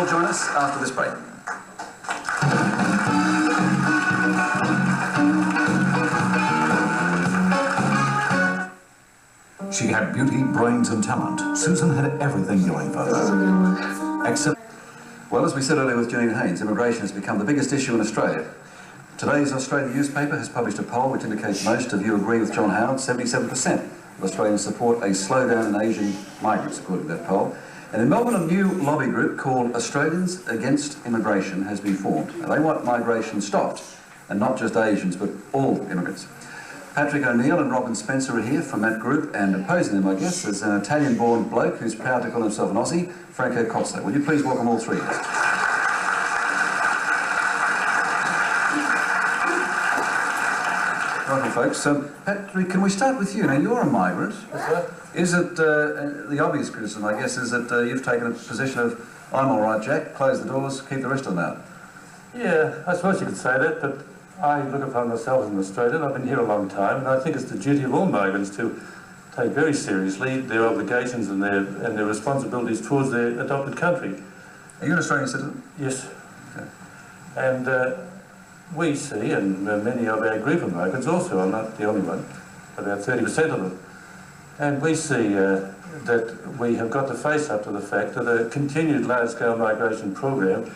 will join us after this break. She had beauty, brains and talent. Susan had everything going for her. Except... Well, as we said earlier with Janine Haynes, immigration has become the biggest issue in Australia. Today's Australian newspaper has published a poll which indicates most of you agree with John Howard. 77% of Australians support a slowdown in Asian migrants, according to that poll. And in Melbourne, a new lobby group called Australians Against Immigration has been formed. Now, they want migration stopped, and not just Asians, but all immigrants. Patrick O'Neill and Robin Spencer are here from that group, and opposing them, I guess, is an Italian-born bloke who's proud to call himself an Aussie, Franco Cozzo. Will you please welcome all three of us? Welcome, folks. Patrick, can we start with you? Now, you're a migrant. That's right. Is it, the obvious criticism, I guess, is that you've taken a position of, I'm all right, Jack, close the doors, keep the rest of them out? Yeah, I suppose you could say that, but I look upon myself as an Australian. I've been here a long time, and I think it's the duty of all migrants to take very seriously their obligations and their responsibilities towards their adopted country. Are you an Australian citizen? Yes. Okay. And we see, and many of our group of migrants also, I'm not the only one, about 30% of them, and we see that we have got to face up to the fact that a continued large-scale migration program,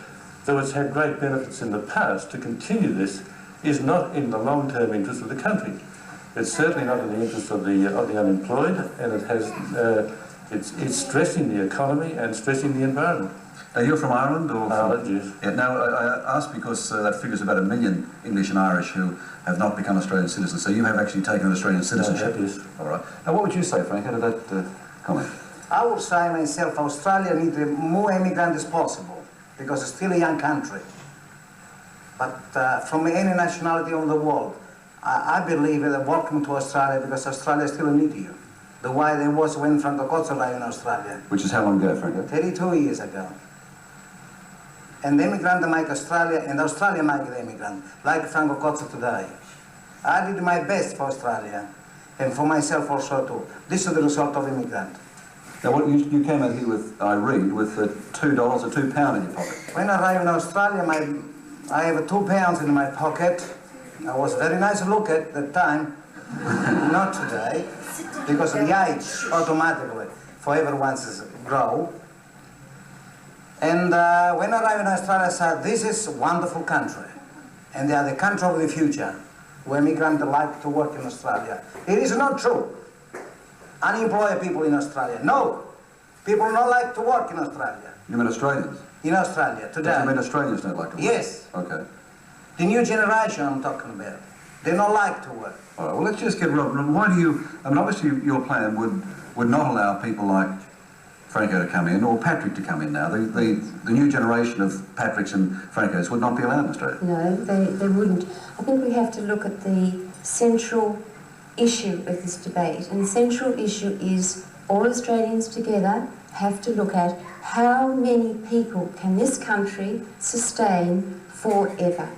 though it's had great benefits in the past, to continue this is not in the long-term interest of the country. It's certainly not in the interest of the unemployed, and it has it's stressing the economy and stressing the environment. Are you from Ireland? Or Ireland, yes. Yeah, now, I ask because that figures about 1 million English and Irish who have not become Australian citizens, so you have actually taken an Australian citizenship. Yes. All right. Now, what would you say, Frank, out of that comment? I would say myself, Australia needs more immigrants as possible, because it's still a young country. But from any nationality of the world, I believe that welcome to Australia, because Australia still needs you. The way there was when Franco Cozzo arrived in Australia. Which is how long ago, Franco? 32 years ago. And the immigrant make Australia, and Australia make the immigrant, like Franco Cozzo today. I did my best for Australia, and for myself also too. This is the result of immigrant. Now, what you came out here with, I read, with $2 or £2 in your pocket. When I arrived in Australia, I have £2 in my pocket. I was very nice to look at the time, not today, because the age automatically for everyone's grow. And when I arrived in Australia, I said, this is a wonderful country, and they are the country of the future, where immigrants like to work in Australia. It is not true. Unemployed people in Australia. No. People don't like to work in Australia. You mean Australians? In Australia, today. You mean Australians don't like to work? Yes. Okay. The new generation I'm talking about. They don't like to work. All right, well, let's just get Robin. Why do you, I mean, obviously your plan would not allow people like Franco to come in, or Patrick to come in now. The new generation of Patricks and Francos would not be allowed in Australia. No, they wouldn't. I think we have to look at the central issue of this debate, and the central issue is all Australians together have to look at how many people can this country sustain forever.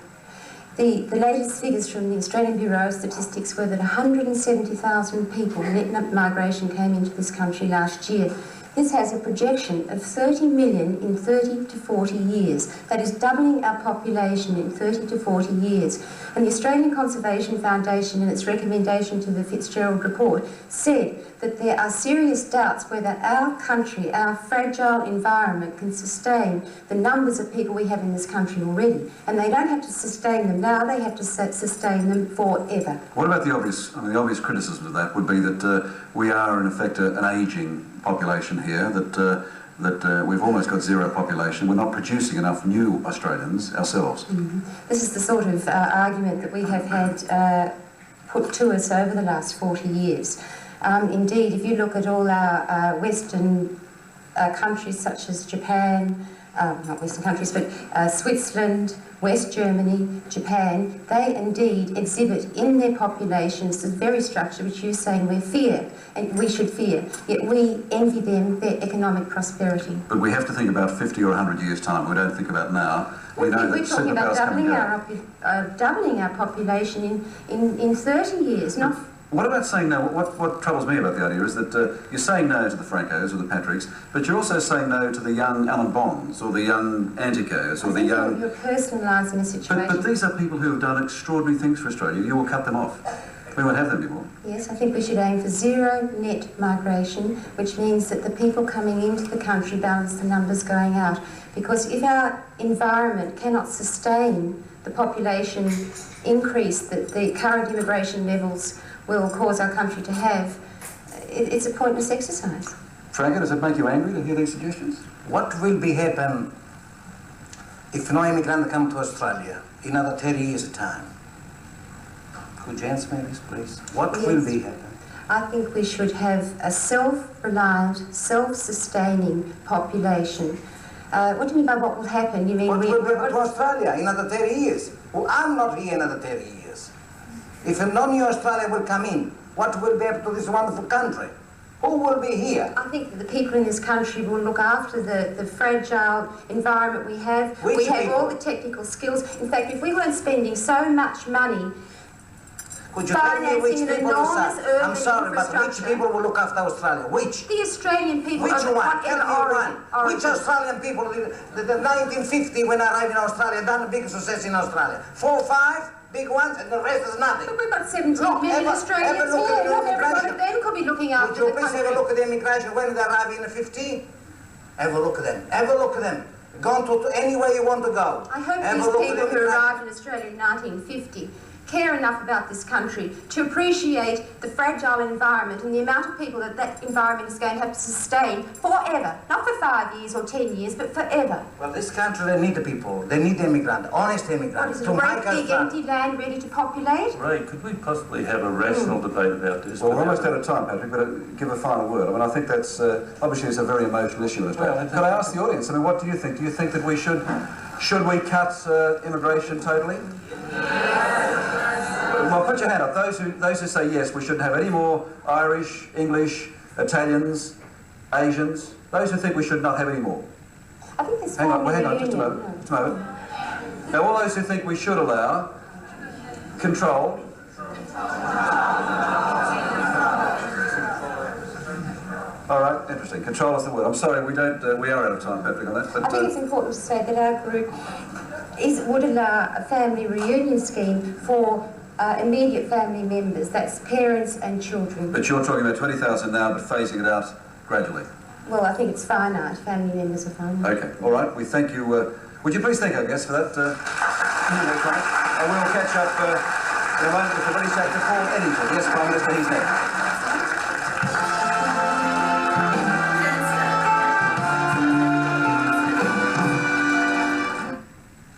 The latest figures from the Australian Bureau of Statistics were that 170,000 people net migration came into this country last year. This has a projection of 30 million in 30 to 40 years. That is doubling our population in 30 to 40 years. And the Australian Conservation Foundation, in its recommendation to the Fitzgerald report, said that there are serious doubts whether our country, our fragile environment, can sustain the numbers of people we have in this country already. And they don't have to sustain them now, they have to sustain them forever. What about the obvious, I mean, the obvious criticism of that would be that we are, in effect, an ageing population here, that we've almost got zero population. We're not producing enough new Australians ourselves. Mm-hmm. This is the sort of argument that we have had put to us over the last 40 years. Indeed, if you look at all our Western countries such as Japan, not Western countries, but Switzerland, West Germany, Japan, they indeed exhibit in their populations the very structure which you're saying we fear, and we should fear, yet we envy them their economic prosperity. But we have to think about 50 or 100 years' time. We don't think about now. We're talking about doubling our population in 30 years, not What about saying no? What troubles me about the idea is that you're saying no to the Francos or the Patricks, but you're also saying no to the young Alan Bonds or the young Anticos or the young... You're personalising the situation. But these are people who have done extraordinary things for Australia. You will cut them off. We won't have them anymore. Yes, I think we should aim for zero net migration, which means that the people coming into the country balance the numbers going out. Because if our environment cannot sustain the population increase that the current immigration levels will cause our country to have, it's a pointless exercise. Franco, does it make you angry to hear these suggestions? What will be happen if no immigrant come to Australia in another 30 years' time? Could you answer me this, please? What will be happen? I think we should have a self-reliant, self-sustaining population. What do you mean by what will happen? You mean what will happen to Australia in another 30 years? Well, I'm not here in another 30 years. If no new Australia will come in, what will be happen to this wonderful country? Who will be here? I think that the people in this country will look after the fragile environment we have. Which we have people? all the technical skills. In fact, if we weren't spending so much money could you tell me which financing an people enormous will urban I'm sorry, but which infrastructure. people will look after Australia? Which? The Australian people Which of one? whatever Tell me one. origin. Which Australian people, the 1950 when I arrived in Australia, done a big success in Australia? 4 or 5 big ones, and the rest is nothing. But we've got 17 Look, million have a Australians look at here. the Not every one immigration. of them could be looking Would after you the please country. have a look at the immigration when they arrive in the 15? Have a look at them. Have a look at them. Go to anywhere you want to go. I hope Have a these look at people the who immigration. arrived in Australia in 1950 care enough about this country to appreciate the fragile environment and the amount of people that that environment is going to have to sustain forever. Not for 5 years or 10 years, but forever. Well, this country, they need the people. They need the immigrant, honest What immigrant. is it, To a great make us big empty land ready to populate? Ray, could we possibly have a rational debate about this? Well, we're almost out of time, Patrick, but give a final word. I mean, I think that's, obviously it's a very emotional issue in Australia. Well, Could I ask the audience, I mean, what do you think? Do you think that we should we cut immigration totally? Well, put your hand up. Those who say yes, we shouldn't have any more Irish, English, Italians, Asians. Those who think we should not have any more. I think there's Hang on, family hang on, just a reunion. moment. Just a moment. Now, all those who think we should allow controlled. All right, interesting. Control is the word. I'm sorry, we are out of time, Patrick, on that. But, I think it's important to say that our group would allow a family reunion scheme for immediate family members. That's parents and children. But you're talking about 20,000 now, but phasing it out gradually. Well, I think it's finite. Family members are finite. Okay, all right. We thank you. Would you please thank our guests for that? And we'll catch up in a moment with the British actor Paul Eddington. Yes, Prime Minister, he's next.